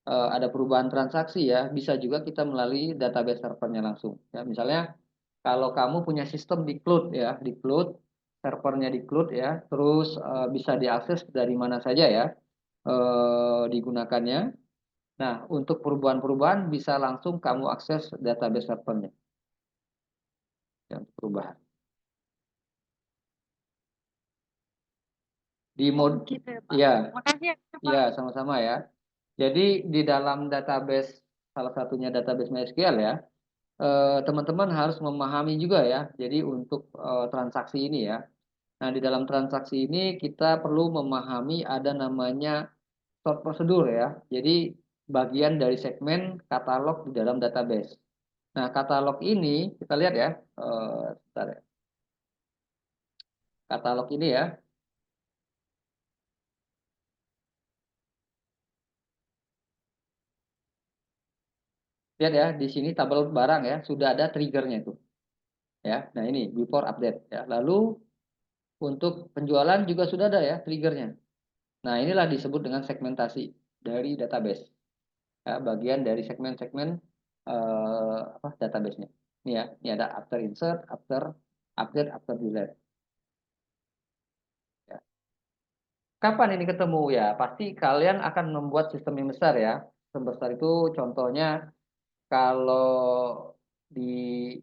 Speaker 1: ada perubahan transaksi ya, bisa juga kita melalui database servernya langsung. Ya, misalnya kalau kamu punya sistem di cloud ya, di cloud, servernya di cloud ya, terus bisa diakses dari mana saja ya digunakannya. Nah, untuk perubahan-perubahan bisa langsung kamu akses database servernya yang perubahan. Di
Speaker 2: Oh,
Speaker 1: mod,
Speaker 2: gitu ya, Pak.
Speaker 1: ya,
Speaker 2: Makasih ya,
Speaker 1: ya
Speaker 2: Pak.
Speaker 1: sama-sama ya. Jadi di dalam database salah satunya database MySQL ya, teman-teman harus memahami juga ya. Jadi untuk transaksi ini ya. Nah, di dalam transaksi ini kita perlu memahami ada namanya sort prosedur ya. Jadi bagian dari segmen katalog di dalam database. Nah, katalog ini kita lihat ya. Sebentar ya. Katalog ini ya. Lihat ya, di sini tabel barang ya, sudah ada triggernya itu. Ya, nah ini before update ya. Lalu untuk penjualan juga sudah ada ya triggernya. Nah, inilah disebut dengan segmentasi dari database. Ya, bagian dari segmen-segmen apa database-nya. Ini ya, ini ada after insert, after update, after delete. Ya. Kapan ini ketemu ya? Pasti kalian akan membuat sistem yang besar ya. Sistem besar itu contohnya kalau di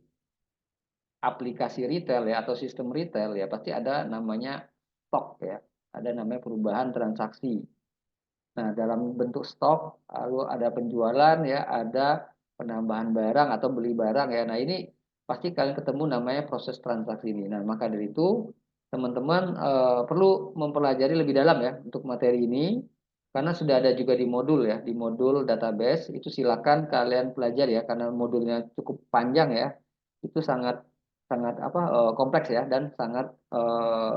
Speaker 1: aplikasi retail ya atau sistem retail ya pasti ada namanya stok ya. Ada namanya perubahan transaksi. Nah, dalam bentuk stok, lalu ada penjualan ya, ada penambahan barang atau beli barang ya. Nah, ini pasti kalian ketemu namanya proses transaksi ini. Nah, maka dari itu teman-teman perlu mempelajari lebih dalam ya untuk materi ini karena sudah ada juga di modul ya, di modul database itu silakan kalian pelajari ya karena modulnya cukup panjang ya. Itu sangat sangat apa kompleks ya dan sangat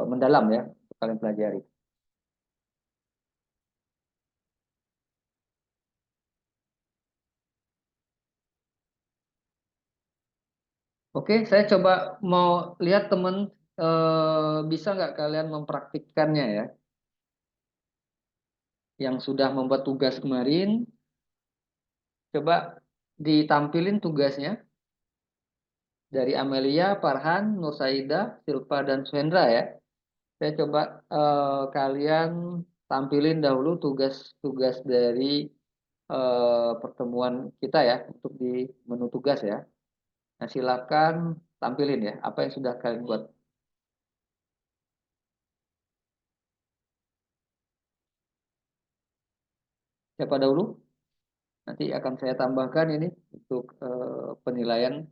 Speaker 1: mendalam ya untuk kalian pelajari. Oke, saya coba mau lihat teman bisa nggak kalian mempraktikkannya ya, yang sudah membuat tugas kemarin, coba ditampilin tugasnya dari Amelia, Farhan, Nur Saida, Silva dan Swendra ya. Saya coba kalian tampilin dahulu tugas-tugas dari pertemuan kita ya untuk di menu tugas ya. Nah, silakan tampilin ya apa yang sudah kalian buat. Siapa dahulu? Nanti akan saya tambahkan ini untuk penilaian.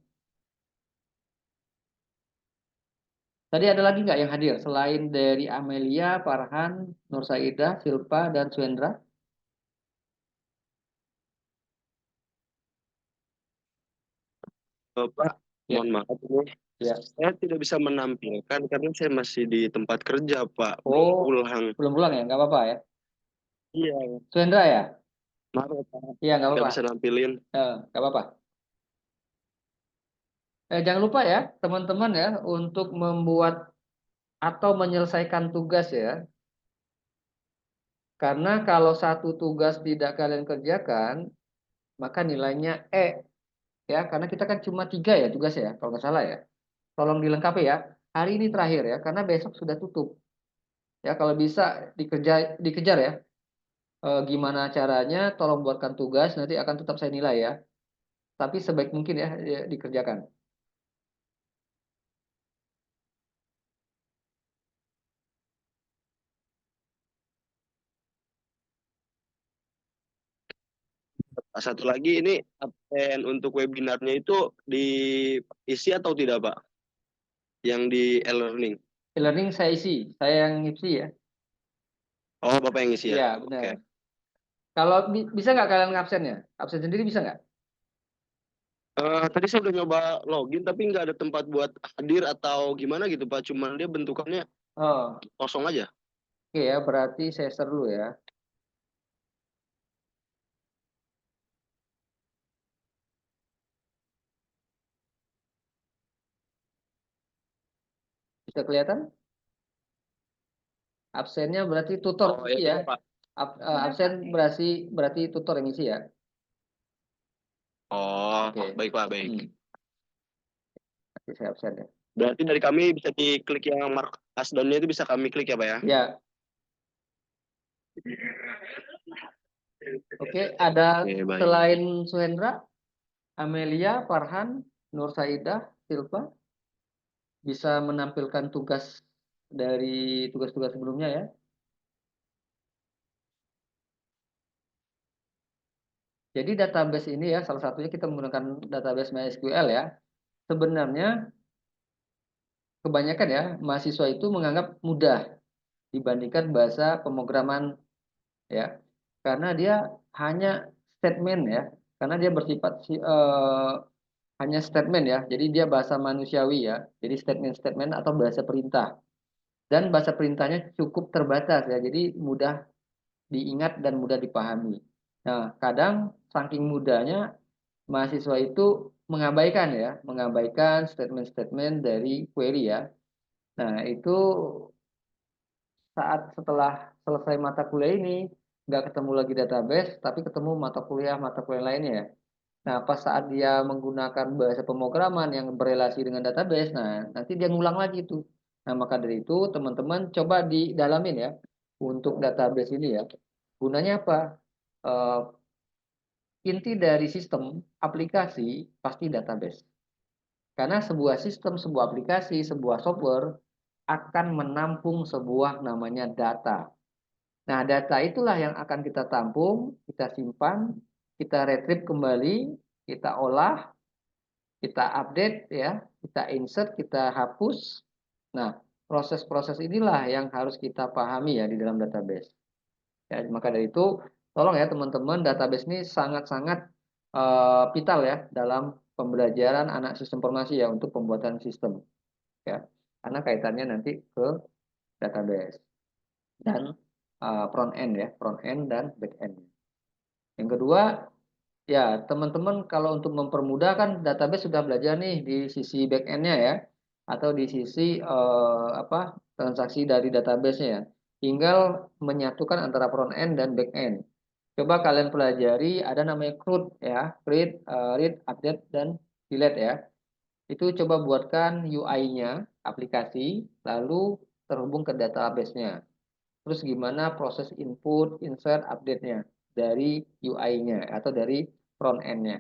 Speaker 1: Tadi ada lagi nggak yang hadir selain dari Amelia, Farhan, Nur Saidah, Silpa, dan Suendra?
Speaker 3: Pak,
Speaker 1: Ya,
Speaker 3: mohon maaf ini
Speaker 1: ya.
Speaker 3: saya tidak bisa menampilkan karena saya masih di tempat kerja, Pak. Belum
Speaker 1: Oh,
Speaker 3: pulang.
Speaker 1: belum pulang ya? Nggak apa-apa ya.
Speaker 3: Iya,
Speaker 1: Suendra ya?
Speaker 3: maaf, Pak.
Speaker 1: Iya, nggak
Speaker 3: Tidak
Speaker 1: apa-apa.
Speaker 3: bisa nampilin.
Speaker 1: Nggak apa-apa. Jangan lupa ya, teman-teman ya, untuk membuat atau menyelesaikan tugas ya. Karena kalau satu tugas tidak kalian kerjakan, maka nilainya E ya. Karena kita kan cuma 3 ya tugas ya, kalau nggak salah ya. Tolong dilengkapi ya. Hari ini terakhir ya, karena besok sudah tutup. Ya, kalau bisa dikejar ya. Gimana caranya? Tolong buatkan tugas, nanti akan tetap saya nilai ya. Tapi sebaik mungkin ya, dikerjakan.
Speaker 3: Satu lagi ini absen untuk webinarnya itu diisi atau tidak, Pak? Yang di e-learning.
Speaker 1: E-learning saya isi, saya yang ngisi ya.
Speaker 3: Oh, Bapak yang isi ya?
Speaker 1: Iya,
Speaker 3: Oke.
Speaker 1: benar. Kalau bisa nggak kalian ngabsen ya? Absen sendiri bisa nggak?
Speaker 3: Tadi saya udah nyoba login tapi nggak ada tempat buat hadir atau gimana gitu, Pak. Cuman dia bentukannya
Speaker 1: Oh,
Speaker 3: kosong aja.
Speaker 1: oke ya, berarti saya share dulu ya. Bisa kelihatan? Absennya berarti tutor
Speaker 3: Oh,
Speaker 1: ngisi ya.
Speaker 3: iya, Pak.
Speaker 2: Iya,
Speaker 1: Absen
Speaker 2: Pak.
Speaker 1: berarti tutor yang ngisi ya.
Speaker 3: Oh,
Speaker 1: Oke.
Speaker 3: baik, Pak, baik.
Speaker 1: Nanti saya absen ya.
Speaker 3: Berarti dari kami bisa diklik yang mark asdownnya itu bisa kami klik ya, Pak ya?
Speaker 1: Ya, oke. Ada
Speaker 3: Oke, baik.
Speaker 1: selain Suhendra, Amelia, Farhan, Nur Saidah, Silva bisa menampilkan tugas dari tugas-tugas sebelumnya ya. Jadi database ini ya, salah satunya kita menggunakan database MySQL ya. Sebenarnya kebanyakan ya mahasiswa itu menganggap mudah dibandingkan bahasa pemrograman ya, karena dia hanya statement ya, karena dia bersifat hanya statement ya, jadi dia bahasa manusiawi ya, jadi statement-statement atau bahasa perintah, dan bahasa perintahnya cukup terbatas ya, jadi mudah diingat dan mudah dipahami. Nah, kadang saking mudahnya mahasiswa itu mengabaikan statement-statement dari query ya. Nah, itu saat setelah selesai mata kuliah ini nggak ketemu lagi database, tapi ketemu mata kuliah lainnya ya. Nah, pas saat dia menggunakan bahasa pemrograman yang berelasi dengan database, nah nanti dia ngulang lagi tuh. Nah, maka dari itu teman-teman coba didalamin ya untuk database ini ya. Gunanya apa? Eh, Inti dari sistem aplikasi pasti database. Karena sebuah sistem, sebuah aplikasi, sebuah software akan menampung sebuah namanya data. Nah, data itulah yang akan kita tampung, kita simpan, kita retrieve kembali, kita olah, kita update ya, kita insert, kita hapus. Nah, proses-proses inilah yang harus kita pahami ya di dalam database. Ya, maka dari itu, tolong ya teman-teman, database ini sangat-sangat vital ya dalam pembelajaran anak sistem informasi ya untuk pembuatan sistem ya, karena kaitannya nanti ke database dan front end ya, front end dan back end. Yang kedua, ya teman-teman kalau untuk mempermudah kan database sudah belajar nih di sisi back end-nya ya, atau di sisi apa transaksi dari database-nya ya. Tinggal menyatukan antara front end dan back end. Coba kalian pelajari ada namanya CRUD ya, read, update dan delete ya. Itu coba buatkan UI-nya aplikasi lalu terhubung ke database-nya. Terus gimana proses input, insert, update-nya dari UI-nya atau dari front end-nya.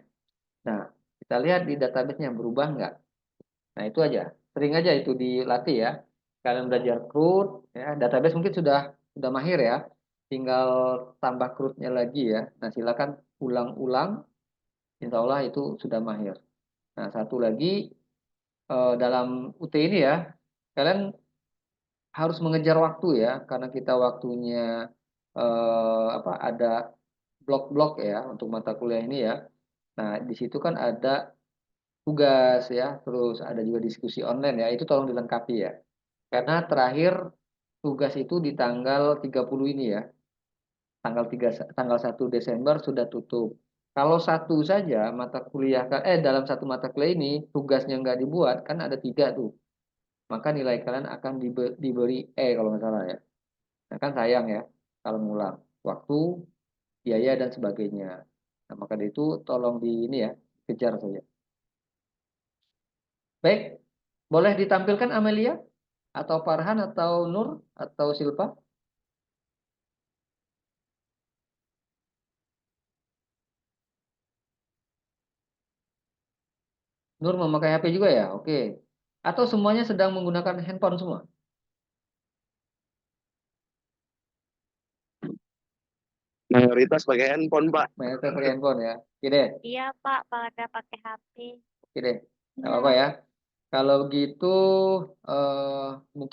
Speaker 1: Nah, kita lihat di database-nya berubah nggak? Nah, itu aja. Sering aja itu dilatih ya. Kalian belajar CRUD, ya, database mungkin sudah mahir ya. Tinggal tambah CRUD-nya lagi ya. Nah, silakan ulang-ulang. Insya Allah itu sudah mahir. Nah, satu lagi dalam UT ini ya, kalian harus mengejar waktu ya, karena kita waktunya apa ada blok-blok ya untuk mata kuliah ini ya. Nah, di situ kan ada tugas ya, terus ada juga diskusi online ya, itu tolong dilengkapi ya. Karena terakhir tugas itu di tanggal 30 ini ya. Tanggal 1 Desember sudah tutup. Kalau satu saja mata kuliah, dalam satu mata kuliah ini tugasnya nggak dibuat, kan ada 3 tuh. Maka nilai kalian akan diberi E kalau nggak salah ya. Nah, kan sayang ya kalau ngulang. Waktu, biaya, dan sebagainya. Nah, maka dari itu tolong di ini ya, kejar saja. Baik, boleh ditampilkan Amelia? Atau Farhan, atau Nur, atau Silva? Nur memakai HP juga ya? Oke. Atau semuanya sedang menggunakan handphone semua?
Speaker 3: Mayoritas pakai handphone, Pak.
Speaker 1: Mereka pakai handphone ya. Oke deh,
Speaker 2: Iya, Pak, pada pakai HP.
Speaker 1: oke deh. Nggak
Speaker 2: Iya.
Speaker 1: apa-apa ya. Kalau gitu, mungkin